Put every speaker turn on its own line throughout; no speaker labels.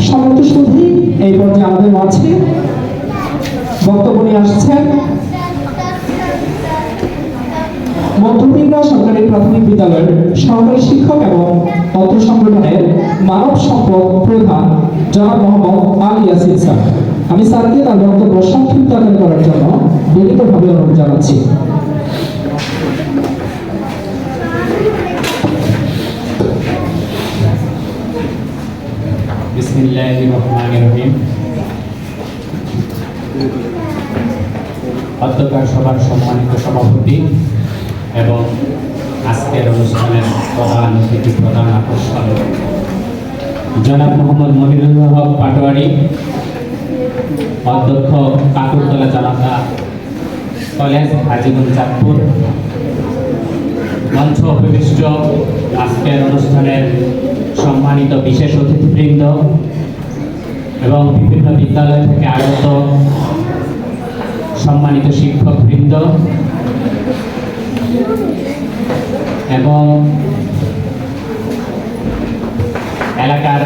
সমস্ত শুধুই এই পর্যায়ে আমাদের মাঝে বক্তব্য নিয়ে আসছেন মধ্যবিন্দা সরকারি প্রাথমিক বিদ্যালয়ের সহকারী শিক্ষক এবং অত্র সংগঠনের মানব সম্পদ প্রধান জনাব মোহাম্মদ আলী ইয়াসিন স্যার। আমি স্যারকে তার বক্তব্য সংক্ষিপ্ত আকারে করার জন্য বিনীতভাবে অনুরোধ জানাচ্ছি।
বিসমিল্লাহির রহমানির রহিম। অধ্যক্ষার সভার সম্মানিত সভাপতি এবং আজকের অনুষ্ঠানের প্রধান অতিথি, প্রধান আকর্ষণ জনাব মোহাম্মদ মনিরুল হক পাটোয়ারি, অধ্যক্ষ কাকুরতলা জনতা কলেজ হাজীগঞ্জ চাঁদপুর, মঞ্চ উপবিষ্ট আজকের অনুষ্ঠানের সম্মানিত বিশেষ অতিথিবৃন্দ এবং বিভিন্ন বিদ্যালয় থেকে আগত সম্মানিত শিক্ষকবৃন্দ এবং এলাকার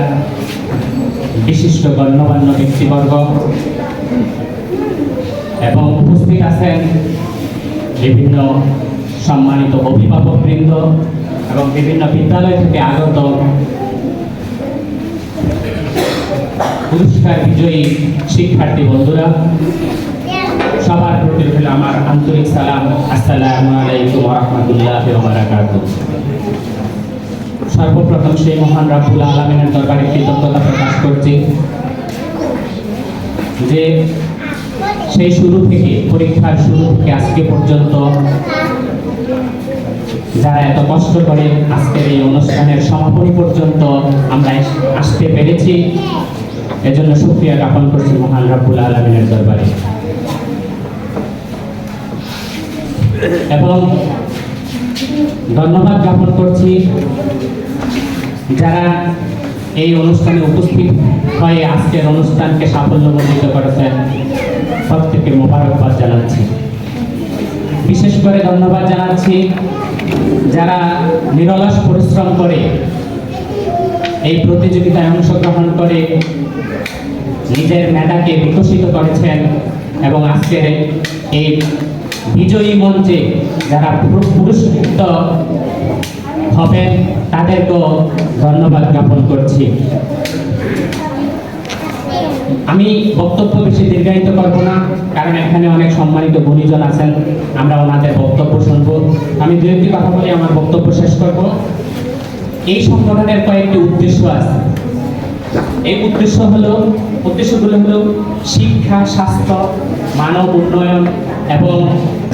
বিশিষ্ট গণ্যমান্য ব্যক্তিবর্গ এবং উপস্থিত আছেন বিভিন্ন সম্মানিত অভিভাবকবৃন্দ এবং বিভিন্ন বিদ্যালয় থেকে আগত পুরস্কার বিজয়ী শিক্ষার্থী বন্ধুরা, সবার প্রতি রইল আমার আন্তরিক সালাম। আসসালামু আলাইকুম ওয়া রাহমাতুল্লাহি ওয়া বারাকাতুহু। সর্বপ্রথম সেই মহান রব্বুল আলামিনের দরবারে কৃতজ্ঞতা প্রকাশ করছি যে সেই শুরু থেকে, পরীক্ষার শুরু থেকে আজকে পর্যন্ত যারা এত কষ্ট করে আজকের এই অনুষ্ঠানের সমাপনী পর্যন্ত আমরা আসতে পেরেছি, এজন্য শুকরিয়া জ্ঞাপন করছি মহান রব্বুল আলামিনের দরবারে। এবং ধন্যবাদ জ্ঞাপন করছি যারা এই অনুষ্ঠানে উপস্থিত হয়ে আজকের অনুষ্ঠানকে সাফল্যমণ্ডিত করেছেন, প্রত্যেককে মোবারকবাদ জানাচ্ছি। বিশেষ করে ধন্যবাদ জানাচ্ছি যারা নিরলস পরিশ্রম করে এই প্রতিযোগিতায় অংশগ্রহণ করে নিজের মেধাকে বিকশিত করেছেন এবং আজকের এই বিজয়ী মঞ্চে যারা পুরস্কৃত হবেন তাদেরকেও ধন্যবাদ জ্ঞাপন করছি। আমি বক্তব্য বেশি দীর্ঘায়িত করব না, কারণ এখানে অনেক সম্মানিত গুণীজন আছেন, আমরা ওনাদের বক্তব্য শুনবো। আমি দু একটি কথা বলে আমার বক্তব্য শেষ করব। এই সংগঠনের কয়েকটি উদ্দেশ্য আছে। এই উদ্দেশ্যগুলো হলো শিক্ষা, স্বাস্থ্য, মানব উন্নয়ন এবং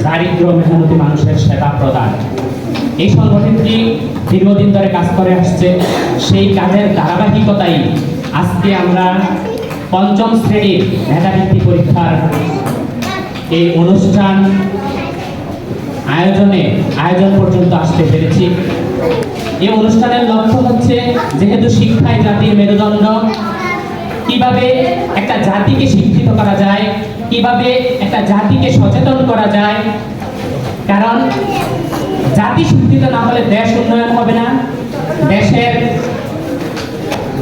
দারিদ্র মেহনতি মানুষের সেবা প্রদান। এই সংগঠনটি দীর্ঘদিন ধরে কাজ করে আসছে। সেই কাজের ধারাবাহিকতাই আজকে আমরা পঞ্চম শ্রেণীর মেধাবৃত্তি পরীক্ষার এই অনুষ্ঠান আয়োজন পর্যন্ত আসতে পেরেছি। এই অনুষ্ঠানের লক্ষ্য হচ্ছে, যেহেতু শিক্ষাই জাতির মেরুদণ্ড, কিভাবে একটা জাতিকে শিক্ষিত করা যায়, কিভাবে একটা জাতিকে সচেতন করা যায়। কারণ জাতি শিক্ষিত না হলে দেশ উন্নয়ন হবে না, দেশের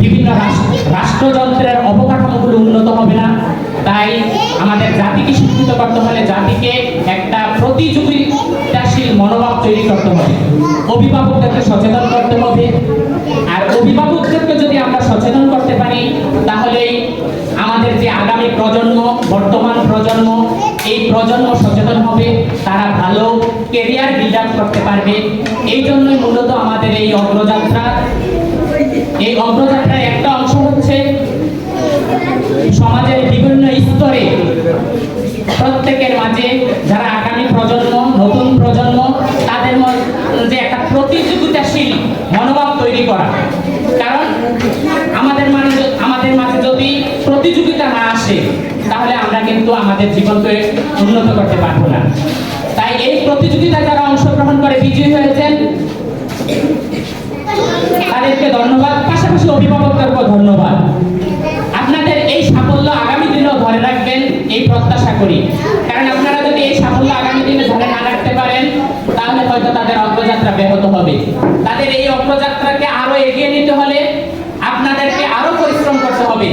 বিভিন্ন রাষ্ট্রযন্ত্রের অবকাঠামোগুলো উন্নত হবে না। তাই আমাদের জাতিকে শিক্ষিত করতে হলে জাতিকে একটা প্রতিযোগিতাশীল মনোভাব তৈরি করতে হবে, অভিভাবকদেরকে সচেতন করতে হবে। আর অভিভাবকদেরকে যদি আমরা সচেতন করতে পারি, তাহলেই আমাদের যে আগামী প্রজন্ম, বর্তমান প্রজন্ম, এই প্রজন্ম সচেতন হবে, তারা ভালো ক্যারিয়ার বিল্ড আপ করতে পারবে। এই জন্যই মূলত আমাদের এই অগ্রযাত্রা। এই অগ্রযাত্রার একটা অংশ হচ্ছে সমাজের বিভিন্ন স্তরে প্রত্যেকের মাঝে যারা আগামী প্রজন্ম, নতুন প্রজন্ম, তাদের মধ্যে একটা প্রতিযোগিতাশীল মনোভাব তৈরি করা। কারণ আমাদের মাঝে যদি প্রতিযোগিতা না আসে, তাহলে আমরা কিন্তু আমাদের জীবনকে উন্নত করতে পারবো না। তাই এই প্রতিযোগিতায় যারা অংশগ্রহণ করে বিজয়ী হয়েছেন, তাদেরকে ধন্যবাদ। পাশাপাশি অভিভাবকদেরকেও ধন্যবাদ। আপনাদের এই সাফল্য আগামী দিনেও ধরে রাখবেন, এই প্রত্যাশা করি। কারণ আপনারা যদি এই সাফল্য আগামী দিনে ধরে না রাখতে পারেন, তাহলে হয়তো তাদের অগ্রযাত্রা ব্যাহত হবে। তাদের এই অগ্রযাত্রাকে আরো এগিয়ে নিতে হলে আপনাদেরকে আরো পরিশ্রম করতে হবে।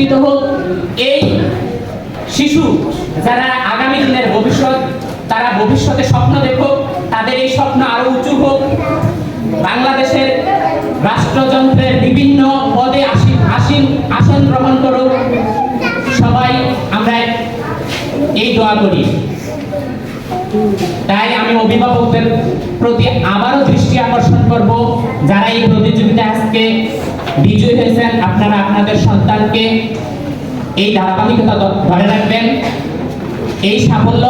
শিক্ষিত হোক, এই শিশু যারা আগামী দিনের ভবিষ্যৎ, তারা ভবিষ্যতে স্বপ্ন দেখুক, তাদের এই স্বপ্ন আরো উঁচু হোক, বাংলাদেশের রাষ্ট্রযন্ত্রের বিভিন্ন পদে আসন গ্রহণ করুক। সবাই আমরা এই দোয়া করি। তাই আমি অভিভাবকদের প্রতি আবারও দৃষ্টি আকর্ষণ করব, যারা এই প্রতিযোগিতায় আজকে বিজয়ী হয়েছেন, আপনারা আপনাদের সন্তানকে এই ধারাবাহিকতা ধরে রাখবেন। এই সাফল্য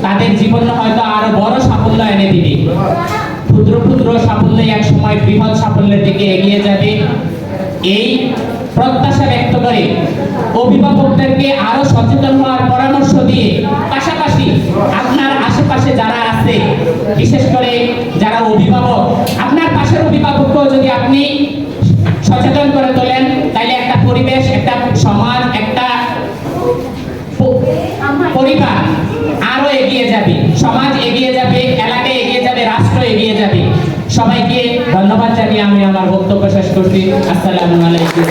তাদের জীবনে হয়তো আরো বড় সাফল্য এনে দিবে। ক্ষুদ্র ক্ষুদ্র সাফল্য এক সময় বৃহৎ সাফল্যের দিকে এগিয়ে যাবে। এই প্রত্যাশা ব্যক্ত করে অভিভাবকদেরকে আরো সচেতন হওয়ার পরামর্শ দিয়ে, পাশাপাশি আপনার আশেপাশে যারা আছে, বিশেষ করে যারা অভিভাবক, আপনার পাশের অভিভাবককেও যদি আপনি সচেতন করে তোলেন, তাইলে একটা পরিবেশ, একটা সমাজ, একটা পরিবার আরো এগিয়ে যাবে, সমাজ এগিয়ে যাবে, এলাকা এগিয়ে যাবে, রাষ্ট্র এগিয়ে যাবে। সবাইকে ধন্যবাদ জানিয়ে আমি আমার বক্তব্য শেষ করছি। আসসালামু আলাইকুম।